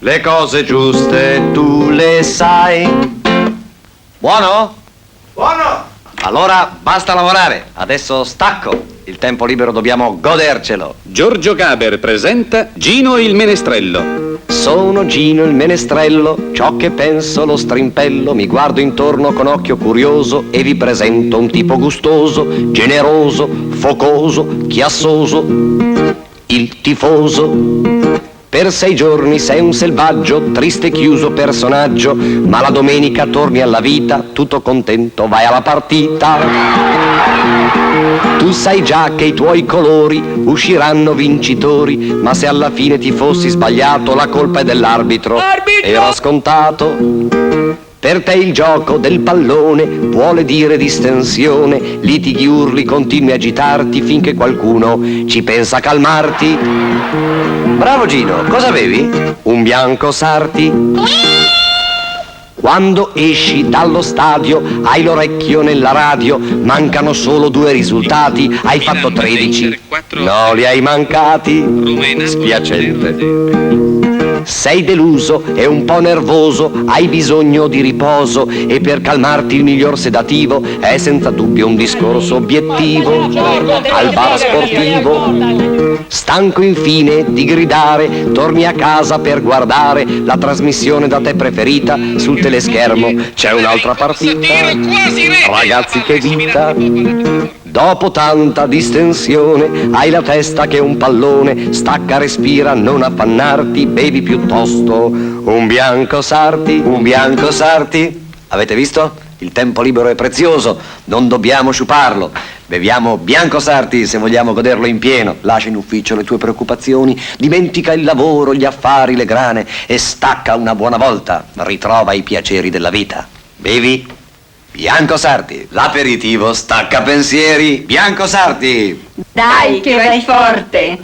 Le cose giuste tu le sai. Buono? Buono! Allora basta lavorare, adesso stacco. Il tempo libero dobbiamo godercelo. Giorgio Gaber presenta Gino il Menestrello. Sono Gino il Menestrello, ciò che penso lo strimpello, mi guardo intorno con occhio curioso e vi presento un tipo gustoso, generoso, focoso, chiassoso, il tifoso. Per 6 giorni sei un selvaggio, triste chiuso personaggio, ma la domenica torni alla vita, tutto contento vai alla partita. Tu sai già che i tuoi colori usciranno vincitori, ma se alla fine ti fossi sbagliato la colpa è dell'arbitro. Era scontato. Per te il gioco del pallone vuole dire distensione, litighi, urli, continui a agitarti finché qualcuno ci pensa a calmarti. Bravo Gino, cosa bevi? Un bianco Sarti. Quando esci dallo stadio hai l'orecchio nella radio, mancano solo 2 risultati, hai fatto 13, no li hai mancati, spiacente. Sei deluso e un po' nervoso, hai bisogno di riposo e per calmarti il miglior sedativo è senza dubbio un discorso obiettivo al bar sportivo. Stanco infine di gridare, torni a casa per guardare la trasmissione da te preferita, sul teleschermo c'è un'altra partita. Ragazzi, che vita! Dopo tanta distensione hai la testa che è un pallone, stacca, respira, non affannarti, bevi piuttosto un bianco Sarti. Un bianco Sarti. Avete visto? Il tempo libero è prezioso, non dobbiamo sciuparlo. Beviamo bianco Sarti se vogliamo goderlo in pieno. Lascia in ufficio le tue preoccupazioni, dimentica il lavoro, gli affari, le grane e stacca una buona volta. Ritrova i piaceri della vita. Bevi bianco Sarti, l'aperitivo stacca pensieri. Bianco Sarti. Dai che vai forte!